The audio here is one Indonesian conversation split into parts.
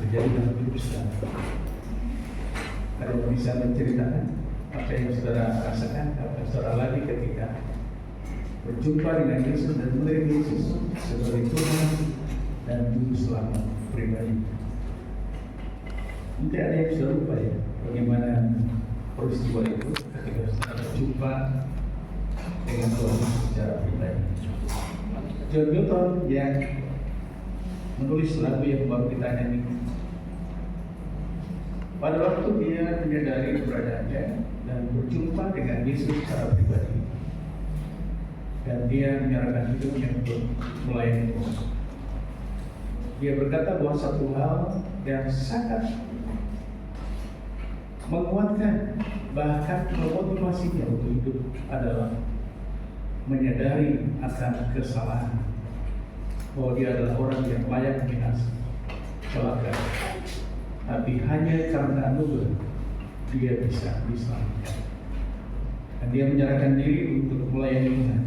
terjadi dalam hidup saudara. Ada yang bisa menceritakan apa yang saudara rasakan, apa yang saudara alami ketika berjumpa dengan Yesus dan menerima Yesus sebagai Tuhan dan Juru Selamat pribadi. Mungkin ada yang sudah lupa ya bagaimana peristiwa itu ketika saudara berjumpa dengan Tuhan secara pribadi. John Newton yang menulis lagu yang baru kita nyanyi, pada waktu dia menyadari keberadaannya dan berjumpa dengan Yesus secara pribadi, dan dia menyerahkan hidupnya untuk melayani Tuhan, dia berkata bahwa satu hal yang sangat menguatkan, bahkan memotivasinya untuk hidup adalah menyadari akan kesalahan, bahwa dia adalah orang yang layak binasa, celaka, tapi hanya karena anugerah dia bisa diselamatkan, dan dia menyerahkan diri untuk melayani Tuhan.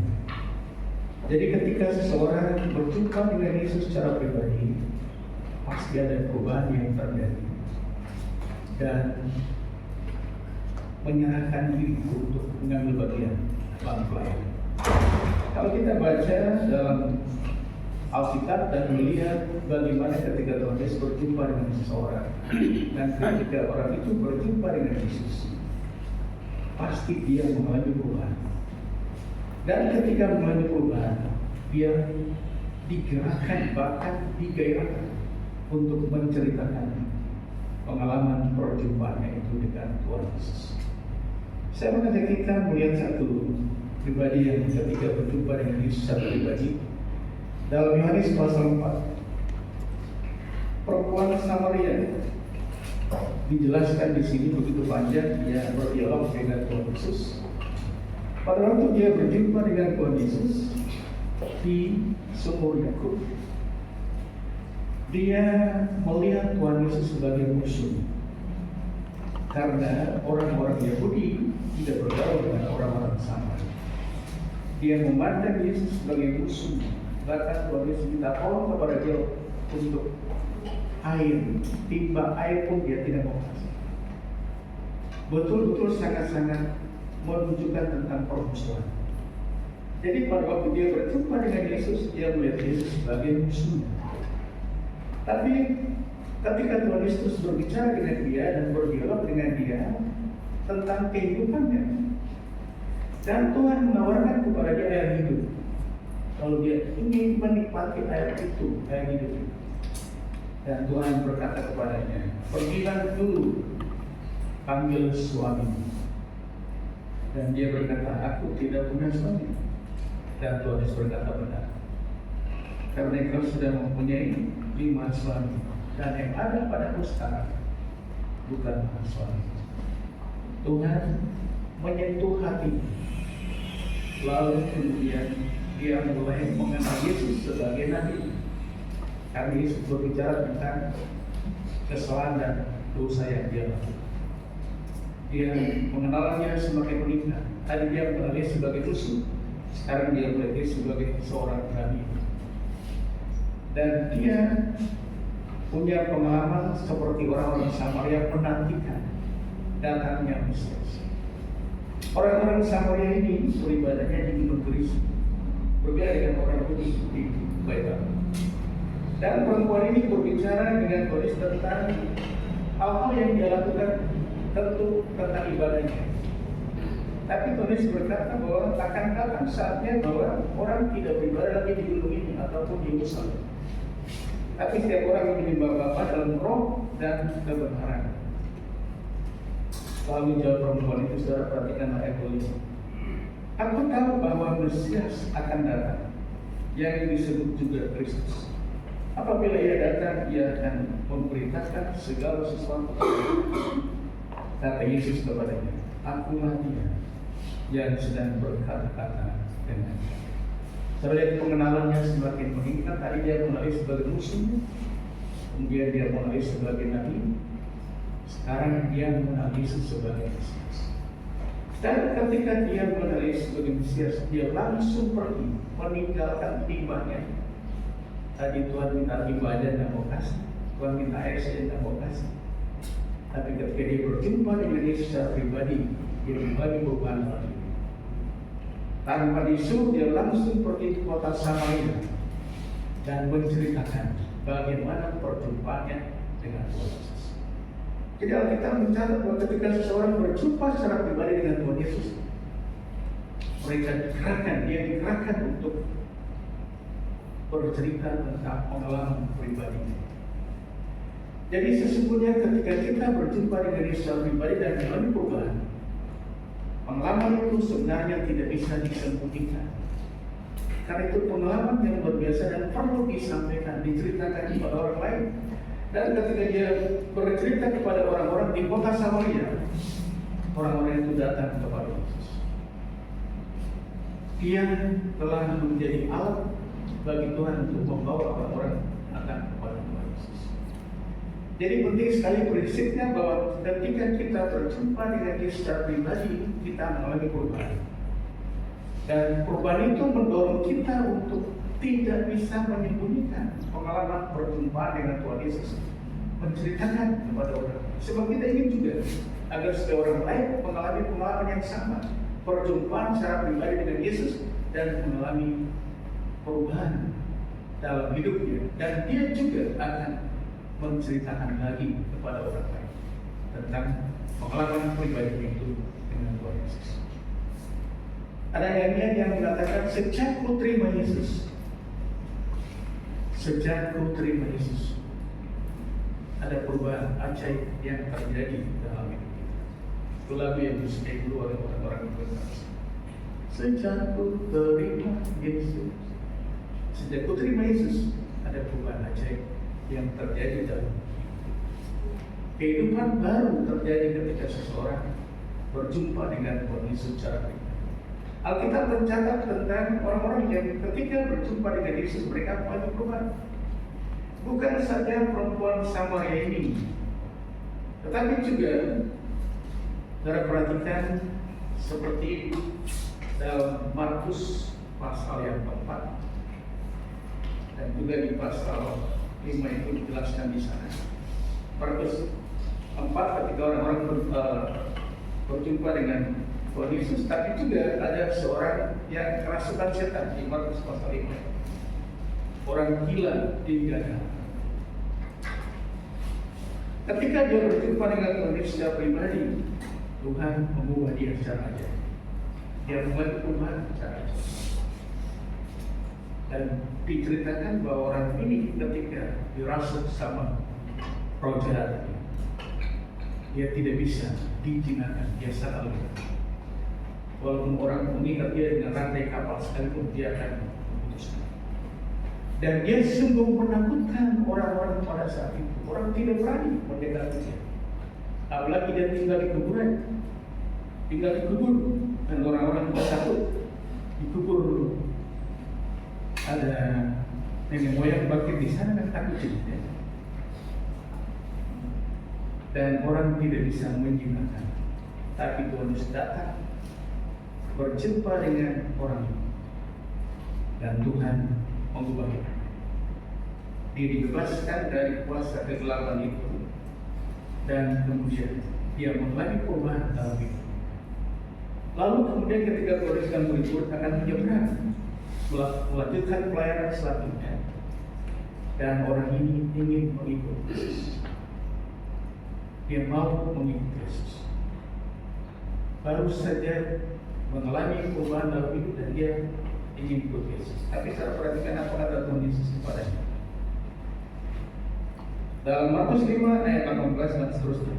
Jadi ketika seseorang berjumpa dengan Yesus secara pribadi, pasti ada perubahan yang terjadi dan menyerahkan diri untuk mengambil bagian dalam pelayanan. Kalau kita baca dalam Alkitab dan melihat bagaimana ketika Tuhan Yesus berjumpa dengan seseorang dan ketika orang itu berjumpa dengan Yesus, pasti dia mengalami perubahan. Dan ketika mengalami perubahan, dia digerakkan, bahkan digairahkan untuk menceritakan pengalaman perjumpaannya itu dengan Tuhan Yesus. Saya mengajak kita melihat satu pribadi yang ketika berjumpa dengan Yesus secara pribadi. Dalam Yohanes pasal 4, perempuan Samaria dijelaskan di sini begitu panjang. Dia berdialog dengan Tuhan Yesus. Pada waktu dia berjumpa dengan Tuhan Yesus di sumur Yakub, dia melihat Tuhan Yesus sebagai musuh, karena orang-orang Yahudi tidak bergaul dengan orang-orang Samaria. Dia memandang Yesus sebagai musuh. Bahkan Tuhan Yesus minta tolong kepada dia untuk air, timba air pun dia tidak mau kasih. Betul-betul sangat-sangat menunjukkan tentang permusuhan. Jadi pada waktu dia berjumpa dengan Yesus, dia melihat Yesus sebagai musuhnya. Tapi ketika Tuhan Yesus berbicara dengan dia dan berdialog dengan dia tentang kehidupannya, dan Tuhan menawarkan kepada dia air hidup, kalau dia ingin menikmati air itu, air hidup itu. Dan Tuhan berkata kepadanya, pergilah dulu, panggil suamimu. Dan dia berkata, aku tidak punya suami. Dan Tuhan Yesus berkata, benar, karena engkau sudah mempunyai 5 suami, dan yang ada padamu sekarang bukan suami. Tuhan menyentuh hati, lalu kemudian dia mulai mengenal Yesus sebagai Nabi. Karena Yesus berbicara tentang kesalahan dan dosa yang dia lakukan. Dia mengenalnya sebagai peninggal. Tadi dia mengenal dia sebagai musuh, sekarang dia melihat dia sebagai seorang Nabi. Dan dia punya pengalaman seperti orang-orang Samaria menantikan datangnya Mesias. Orang-orang Samaria ini beribadahnya di Gunung Gerizim, berbeda dengan orang Yahudi di Bait Allah. Dan perempuan ini berbicara dengan Tuhan tentang hal-hal yang dia lakukan, tentu tentang ibadahnya. Tapi Tuhan berkata bahwa akan datang saatnya bahwa orang tidak beribadah lagi di gunung ini ataupun di Yerusalem. Tapi setiap orang yang menyembah Bapa dalam roh dan kebenaran. Lalu jawab perempuan itu, saudara perhatikan ayat 25. Aku tahu bahwa Mesias akan datang, yang disebut juga Kristus. Apabila ia datang, ia akan memberitakan segala sesuatu. Kata Yesus kepadanya, akulah dia yang sedang berkata-kata dengannya. Saudara, pengenalannya semakin meningkat. Tadi dia mengenali sebagai musuh, kemudian dia mengenali sebagai nabi, sekarang dia mengenal Yesus sebagai Mesias. Dan ketika dia mengenal Yesus sebagai Mesias, dia langsung pergi meninggalkan timbanya. Tadi Tuhan minta timbanya dan mau kasih, Tuhan minta air saya tidak mau kasih. Tapi ketika dia berjumpa dengan Yesus secara pribadi, dia berbagi perubahan lagi. Tanpa disuruh, dia langsung pergi ke kota Samaria dan menceritakan bagaimana perjumpaannya dengan Tuhan Yesus. Jadi Alkitab mencatat bahwa ketika seseorang berjumpa secara pribadi dengan Tuhan Yesus, dia digerakkan untuk bercerita tentang pengalaman pribadinya. Jadi sesungguhnya ketika kita berjumpa dengan Yesus secara pribadi dan mengalami perubahan, pengalaman itu sebenarnya tidak bisa disembunyikan. Karena itu pengalaman yang luar biasa dan perlu disampaikan, diceritakan kepada orang lain. Dan ketika dia bercerita kepada orang-orang di kota Samaria, orang-orang itu datang kepada Yesus. Dia telah menjadi alat bagi Tuhan untuk membawa orang-orang akan kepada Tuhan Yesus. Jadi penting sekali prinsipnya bahwa ketika kita berjumpa dengan Yesus secara pribadi, kita mengalami perubahan. Dan perubahan itu mendorong kita untuk tidak bisa menyembunyikan pengalaman perjumpaan dengan Tuhan Yesus, menceritakan kepada orang. Sebab kita ingin juga agar setiap orang lain mengalami pengalaman yang sama, perjumpaan secara pribadi dengan Yesus dan mengalami perubahan dalam hidupnya, dan dia juga akan menceritakan lagi kepada orang lain tentang pengalaman pribadi itu dengan Tuhan Yesus. Ada nyanyian yang mengatakan, sejak ku terima Yesus, sejak ku terima Yesus, ada perubahan ajaib yang terjadi dalam hidup kita. Itu lagu yang disukai dulu oleh orang-orang berkata, sejak ku terima Yesus, sejak ku terima Yesus, ada perubahan ajaib yang terjadi dalam kehidupan baru terjadi ketika seseorang berjumpa dengan Tuhan Yesus secara pribadi. Alkitab mencatat tentang orang-orang yang ketika berjumpa dengan Yesus mereka mengalami perubahan. Bukan saja perempuan Samaria ini, tetapi juga saudara perhatikan seperti dalam Markus pasal yang keempat dan juga di pasal 5 itu dijelaskan di sana. Markus 4 ketika orang-orang berjumpa dengan Tuhan Yesus, tapi juga ada seorang yang kerasukan setan di Markus pasal 5. Orang gila di Gadara. Ketika dia berjumpa dengan Tuhan Yesus secara pribadi, Tuhan mengubah dia secara ajaib. Dia membuat perubahan secara ajaib. Dan diceritakan bahwa orang ini ketika dirasuk sama roh jahat, dia tidak bisa dijinakan, dia salah lihat. Walaupun orang mengikat dia dengan rantai kapal sekalipun, dia akan memutuskan. Dan dia sungguh menakutkan orang-orang pada saat itu. Orang tidak berani mendekati dia. Apalagi dia tinggal di kuburan, tinggal di kubur, dan orang-orang juga takut di kubur. Ada nenek moyang bangkit di sana, kan takut juga. Dan orang tidak bisa menjinakkan. Tapi Tuhan Yesus datang, berjumpa dengan orang itu, dan Tuhan mengubahnya. Dia dibebaskan dari kuasa kegelapan itu, dan kemudian dia mengalami perubahan dalam hidup. Lalu kemudian ketika Tuhan Yesus dan murid-murid akan menyeberang melanjutkan pelayanan selanjutnya, dan orang ini ingin mengikut Yesus. Dia mau mengikut Yesus. Baru saja mengalami perubahan dalam hidup dan dia ingin ikut Yesus. Tapi saya perhatikan apa kata Tuhan Yesus kepadanya. Dalam Markus 5 ayat 18 dan seterusnya.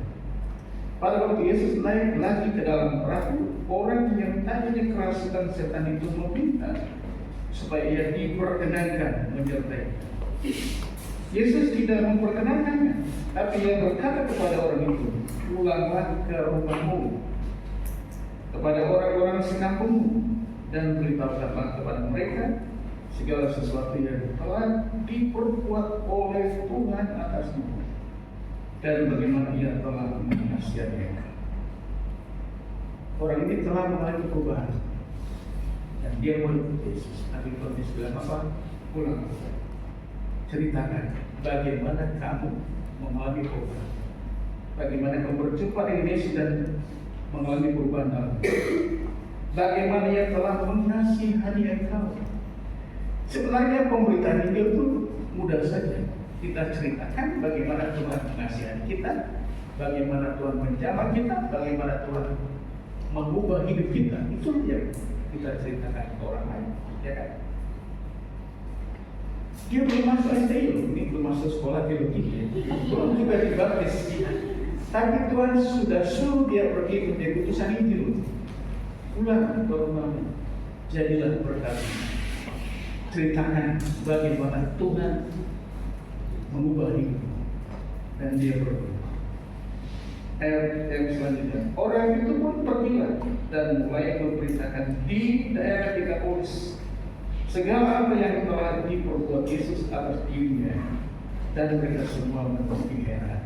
Pada waktu Yesus naik lagi ke dalam perahu, orang yang tadinya kerasukan setan itu meminta supaya ia diperkenankan menyertai. Yesus tidak memperkenankannya, tapi ia berkata kepada orang itu, pulanglah ke rumahmu, kepada orang-orang sekampungmu, dan beritahukanlah kepada mereka segala sesuatu yang telah diperbuat oleh Tuhan atasmu, dan bagaimana ia telah mengasihi mereka. Orang ini telah mengalami perubahan, dan dia mau ikut Yesus. Tapi Tuhan Yesus bilang apa? Pulang, ceritakan bagaimana kamu mengalami perubahan, bagaimana kamu berjumpa dengan Yesus dan mengalami perubahan dalam hidup. Bagaimana Ia telah mengasihani engkau. Sebenarnya pemberitaan Injil itu mudah saja. Kita ceritakan bagaimana Tuhan mengasihani kita, bagaimana Tuhan menjamah kita, bagaimana Tuhan mengubah hidup kita. Itu yang kita ceritakan ke orang lain, ya kan? Dia belum masuk STI, ini belum masuk sekolah teologi, ya. Belum juga dibaptis. Tapi Tuhan sudah suruh dia pergi menjadi utusan Injil. Pulang ke rumahmu, jadilah berkat. Ceritakan bagaimana Tuhan mengubah hidup dan dia berubah. Ayat yang selanjutnya, orang itu pun pergilah dan mulai memberitakan di daerah Dekapolis segala apa yang telah diperbuat Yesus atas dirinya, dan mereka semua menjadi heran.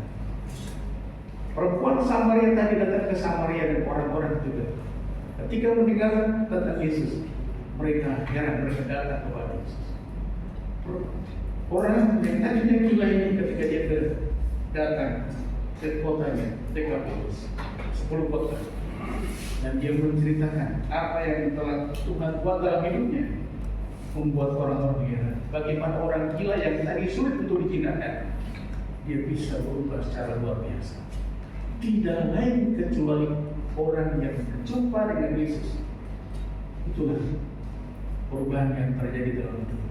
Perempuan Samaria tadi datang ke Samaria dan orang-orang juga. Ketika mendengar tentang Yesus, mereka heran, mereka datang kepada Yesus. Orang yang tadinya gila ini ketika dia datang ke kotanya, Dekapolis, 10 kota, dan dia menceritakan apa yang telah Tuhan buat dalam hidupnya, membuat orang-orang heran. Bagaimana orang gila yang tadi sulit untuk dijinakan, dia bisa berubah secara luar biasa. Tidak lain kecuali orang yang berjumpa dengan Yesus. Itulah perubahan yang terjadi dalam hidup.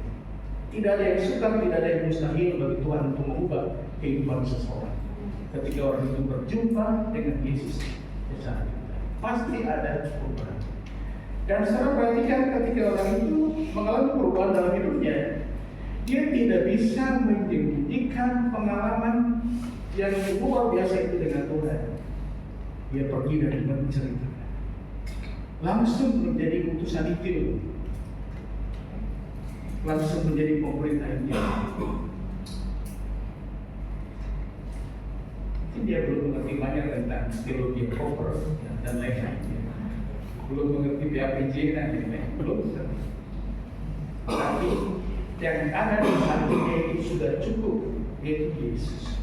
Tidak ada yang sukar, tidak ada yang mustahil bagi Tuhan untuk mengubah kehidupan seseorang. Ketika orang itu berjumpa dengan Yesus, pasti ada perubahan. Dan secara perhatikan, ketika orang itu mengalami perubahan dalam hidupnya, dia tidak bisa menyembunyikan pengalaman yang luar biasa itu dengan Tuhan. Dia pergi dan menceritakan, langsung menjadi utusan Injil, langsung menjadi pemberita Injil. Dia belum mengerti banyak tentang teologi proper dan lain-lain, belum mengerti BAPJ dan lain-lain, belum. Tapi yang ada di hatinya itu sudah cukup, yaitu Yesus.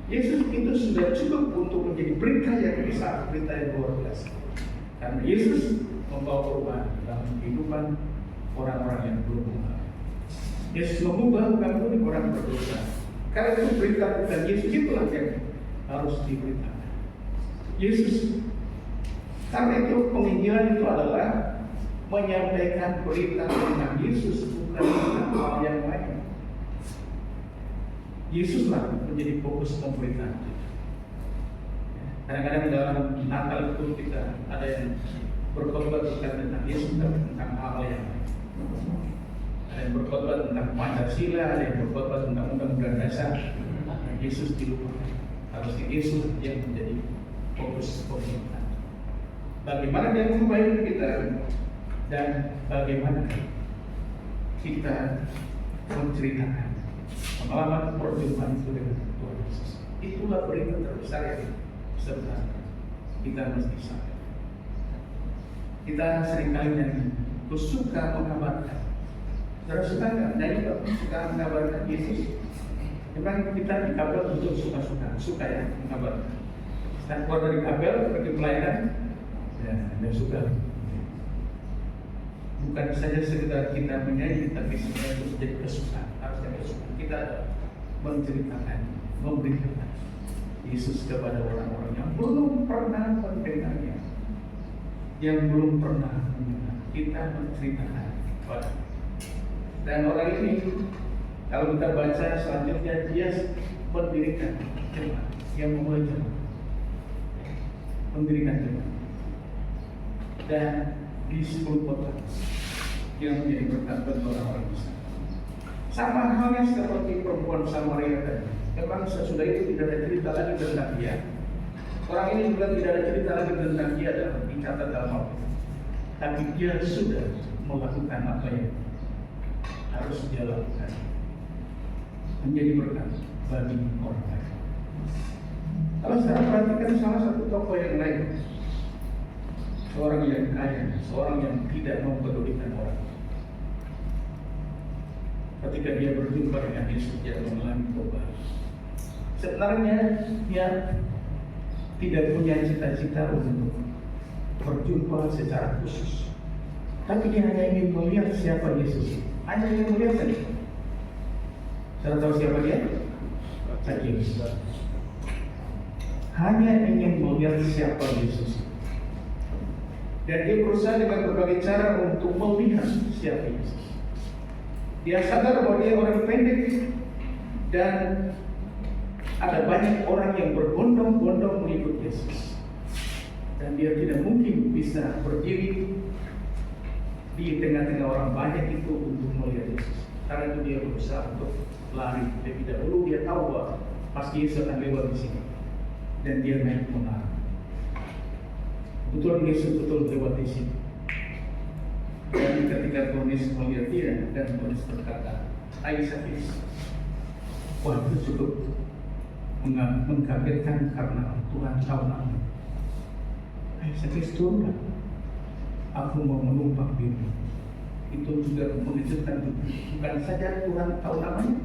Yesus itu sudah cukup untuk menjadi berita yang besar, berita yang luar biasa. Karena Yesus membawa perubahan dalam kehidupan orang-orang yang belum mengenal. Yesus mengubah bukan orang berdosa. Karena itu berita tentang Yesus itulah yang harus diberitakan. Yesus, karena itu penginjilan itu adalah menyampaikan berita tentang Yesus, bukan tentang hal yang lain. Yesuslah menjadi fokus pemberitaan. Kadang-kadang dalam Natal itu kita ada yang berkhotbah bukan tentang Yesus, tapi tentang hal yang lain. Ada yang berkhotbah tentang Pancasila, ada yang berkhotbah tentang Undang-Undang Dasar. Yesus dilupakan. Harusnya Yesus yang menjadi fokus pemberitaan. Bagaimana dia mengubah hidup kita dan bagaimana kita menceritakan pengalaman perjumpaan itu dengan Tuhan Yesus. Itulah berita terbesar yang sebenarnya kita mesti sadar. Kita seringkali nyanyi, aku suka mengabarkan. Saudara suka nggak? Nyanyi kok suka mengabarkan Yesus. Memang kita di kabel untuk suka ya mengabarkan. Kita keluar dari kabel pergi pelayanan, ya dan suka. Bukan saja sekedar kita menyanyi, tapi sebenarnya itu menjadi kesukaan. Harusnya kesukaan. Kita menceritakan, memberitakan Yesus kepada orang-orang yang belum pernah mendengarnya, yang belum pernah mendengar. Kita menceritakan kepada. Dan orang ini, kalau kita baca selanjutnya, dia mendirikan jemaat, yang memulai jemaat, mendirikan jemaat, dan di 10 kota yang menjadi berkat bagi orang-orang besar. Sama halnya seperti perempuan Samaria tadi. Memang sesudah itu tidak ada cerita lagi tentang dia. Orang ini juga tidak ada cerita lagi tentang dia dalam dicatat dalam Alkitab. Tapi dia sudah melakukan apa yang harus dia lakukan, menjadi berkat bagi orang lain. Kalau saya perhatikan salah satu tokoh yang lain, seorang yang kaya, seorang yang tidak mempedulikan orang. ketika dia berjumpa dengan Yesus, dia mengalami perubahan. Sebenarnya dia tidak punya cita-cita untuk berjumpa secara khusus, tapi dia hanya ingin melihat siapa Yesus. Hanya ingin melihat saja. Saudara tahu siapa dia? Zakheus. Hanya ingin melihat siapa Yesus. Dan dia berusaha dengan berbagai cara untuk melihat siapa Yesus. Dia sadar bahwa dia orang pendek dan ada banyak orang yang berbondong-bondong mengikut Yesus. Dan dia tidak mungkin bisa berdiri di tengah-tengah orang banyak itu untuk melihat Yesus. Karena itu dia berusaha untuk lari lebih dahulu. Dia tahu bahwa pasti Yesus akan lewat di sini. Dan dia naik menara. Betul Yesus betul lewat di sini. Dan ketika Tuhan Yesus melihat dia, dan Tuhan Yesus berkata, "Hai Zakheus." Wah, itu cukup mengkagetkan karena Tuhan tahu nama. "Hai Zakheus, turunlah. Aku mau menumpang dirimu." Itu juga mengejutkan. Bukan saja Tuhan tahu namanya,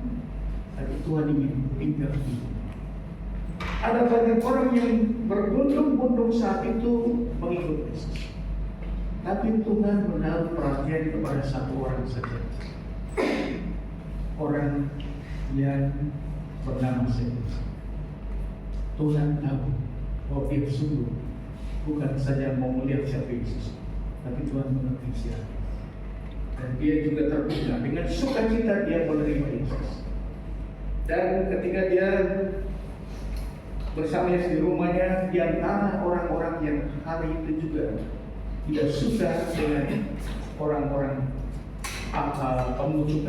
tapi Tuhan ingin tinggal di situ. Ada banyak orang yang berbondong-bondong saat itu mengikut Yesus. Tapi Tuhan menaruh perhatian kepada satu orang saja. Orang yang bernama Zakheus. Tuhan tahu bahwa dia sungguh bukan saja mau melihat siapa Yesus, tapi Tuhan mengerti siapa. Dan dia juga terbuka dengan sukacita dia menerima Yesus. Dan ketika dia bersama Yesus di rumahnya, di antara orang-orang yang hari itu juga tidak suka dengan orang-orang pemungut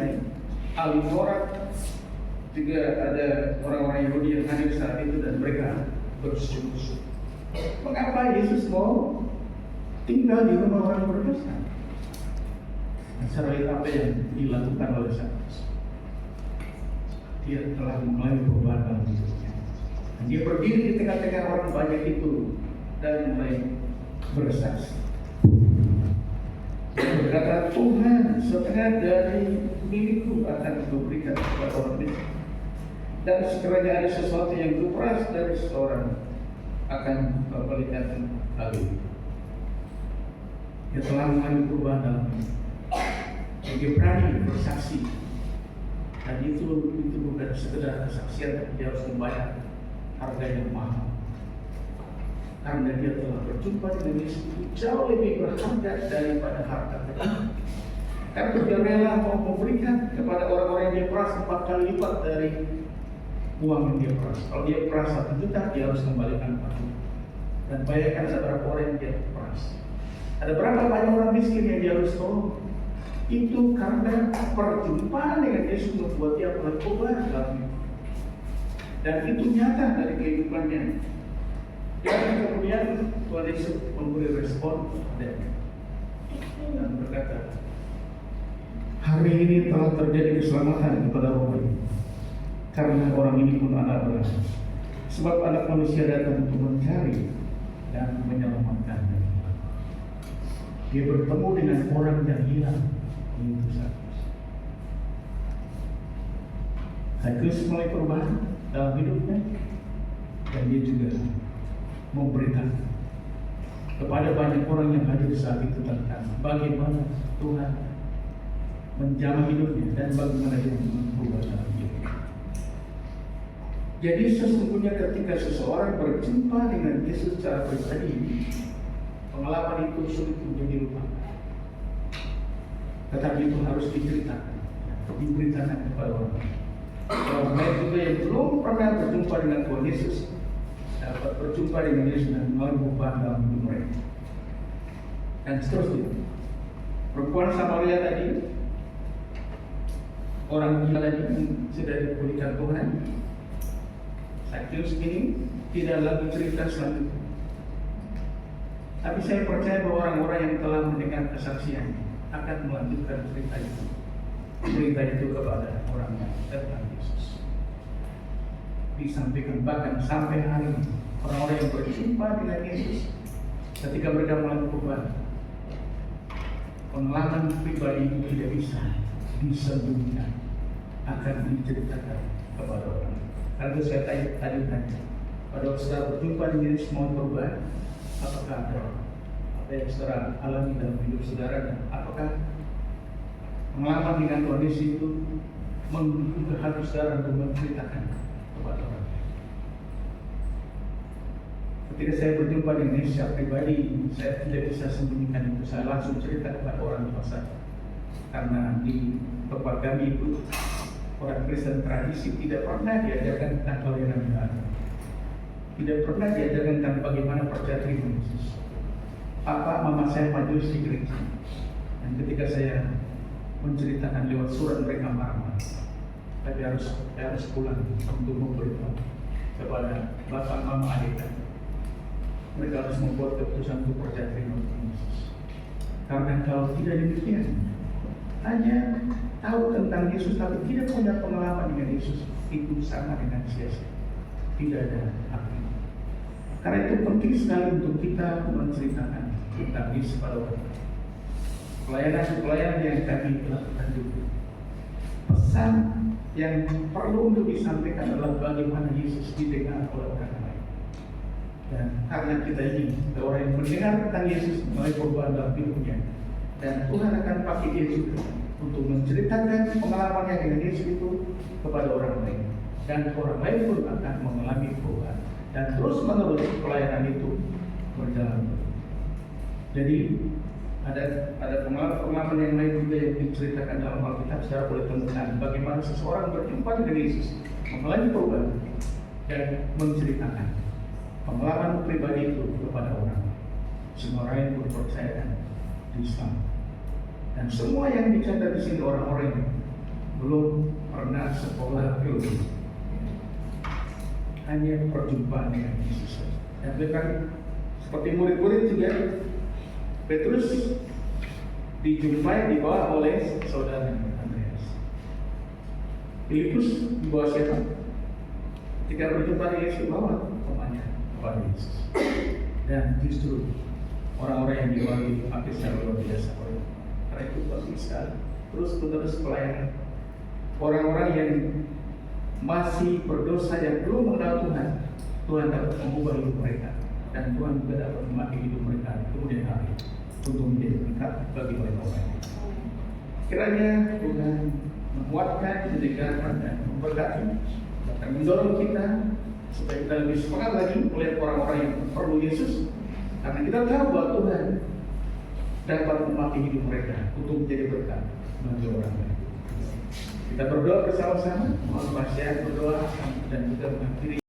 ahli Taurat, juga ada orang-orang Yahudi yang hadir saat itu dan mereka berseru-seru, "Mengapa Yesus mau tinggal di rumah orang berdosa?" Secara apa yang dilakukan oleh Zakheus? Dia telah mengalami perubahan dalam hidupnya. Dia berdiri di tengah-tengah orang banyak itu dan mulai bersaksi. Dia berkata, "Tuhan, setengah dari milikku akan kuberikan kepada orang miskin. Dan sekiranya ada sesuatu yang kuperas dari seseorang, akan kembalikan hal itu." Dia telah mengalami perubahan dalam hidup. Dia berani bersaksi. Dan itu bukan sekedar kesaksian, tapi dia harus membayar harga yang mahal. Karena dia telah berjumpa dengan Yesus itu jauh lebih berharga daripada harta. Karena dia rela mau memberikan kepada orang-orang yang dia peras 4 kali lipat dari uang yang dia peras. Kalau dia peras 1 juta, dia harus kembalikan 4 juta. Dan bayangkan ada berapa orang yang dia peras. Ada berapa banyak orang miskin yang dia harus tolong. Itu karena perjumpaan dengan Yesus membuat dia berubah dalam hidup. Dan itu nyata dari kehidupannya. Dan kemudian Tuhan Yesus memberi respon dan berkata, "Hari ini telah terjadi keselamatan kepada orang ini, karena orang ini pun anak Allah. Sebab anak manusia datang untuk mencari dan menyelamatkan." Dia bertemu dengan orang yang hilang. Itu Zakheus mulai perubahan dalam hidupnya, dan dia juga memberikan kepada banyak orang yang hadir saat itu tentang bagaimana Tuhan menjamah hidupnya dan bagaimana dia berubah dalam hidupnya. Jadi sesungguhnya ketika seseorang berjumpa dengan Yesus secara pribadi, pengalaman itu sulit untuk dilupakan. Tetapi itu harus diberitakan kepada orang. Orang lain juga yang belum pernah berjumpa dengan Tuhan Yesus dapat berjumpa dengan Yesus dan mengalami perubahan dalam hidup mereka. Dan seterusnya, perempuan Samaria tadi, orang gila tadi sudah dipulihkan Tuhan. Zakheus ini tidak lagi cerita selanjutnya. Tapi saya percaya bahwa orang-orang yang telah mendengar kesaksian akan melanjutkan cerita itu kepada orang yang tentang Yesus. Disampaikan bahkan sampai hari ini orang-orang yang berjumpa dengan Yesus ketika mereka mengalami perubahan, pengalaman pribadi itu tidak bisa disembunyikan akan diceritakan kepada orang. Kalau saya tanya, pada saudara berjumpa dengan Yesus mau berubah, apakah ada apa yang saudara alami dalam hidup saudara, dan apakah pengalaman dengan Tuhan Yesus itu membuka hati saudara untuk menceritakan kepada orang? Ketika saya berjumpa dengan Yesus secara pribadi, saya tidak bisa sembunyikan itu. Saya langsung cerita kepada orang tua saya. Karena di tempat kami itu orang Kristen tradisi tidak pernah diajarkan tentang toleransi agama. Tidak pernah diajarkan tentang bagaimana percaya terima Yesus. Mama saya majelis di gereja. Dan ketika saya menceritakan lewat surat mereka marah-marah. Tapi harus pulang untuk memberitahu kepada bapak, mama, adik. Mereka harus membuat keputusan untuk percaya terima Yesus. Karena kalau tidak demikian, hanya tahu tentang Yesus tapi tidak punya pengalaman dengan Yesus, itu sama dengan sia-sia. Tidak ada artinya. Karena itu penting sekali untuk kita menceritakan tentang Yesus pada orang. Pelayanan yang kami lakukan juga. Pesan yang perlu untuk disampaikan adalah bagaimana Yesus didengar oleh orang lain. Dan karena kita ini orang yang mendengar tentang Yesus melalui perubahan dalam hidupnya, dan Tuhan akan pakai dia juga untuk menceritakan pengalamannya dengan Yesus itu kepada orang lain, dan orang lain pun akan mengalami perubahan, dan terus menerus pelayanan itu berjalan. Jadi ada pengalaman yang lain juga yang diceritakan dalam Alkitab. Secara boleh temukan bagaimana seseorang berjumpa dengan Yesus, mengalami perubahan, dan menceritakan pengalaman pribadi itu kepada orang. Semua orang yang percaya di Islam. Dan semua yang dicatat di sini orang-orang yang belum pernah sekolah teologi, hanya perjumpaan dengan Yesus. Dan bahkan seperti murid-murid juga, Petrus dijumpai dibawa oleh saudara Andreas. Filipus dibawa siapa? Ketika berjumpa dengan Yesus, bawa temannya kepada Yesus. Dan justru orang-orang yang dipakai secara luar biasa oleh. Karena itu penting sekali terus-menerus pelayanan. Orang-orang yang masih berdosa, yang belum mengenal Tuhan, Tuhan dapat mengubah hidup mereka, dan Tuhan juga dapat memakai hidup mereka kemudian hari untuk menjadi berkat bagi banyak orang. Kiranya Tuhan menguatkan, menyegarkan, dan memberkati, dan mendorong kita supaya kita lebih semangat lagi melihat orang-orang yang perlu Yesus, karena kita tahu bahwa Tuhan dapat memakai hidup mereka untuk menjadi berkat bagi orang lain. Kita berdoa bersama-sama, mohon nasihat berdoa dan juga mengakhiri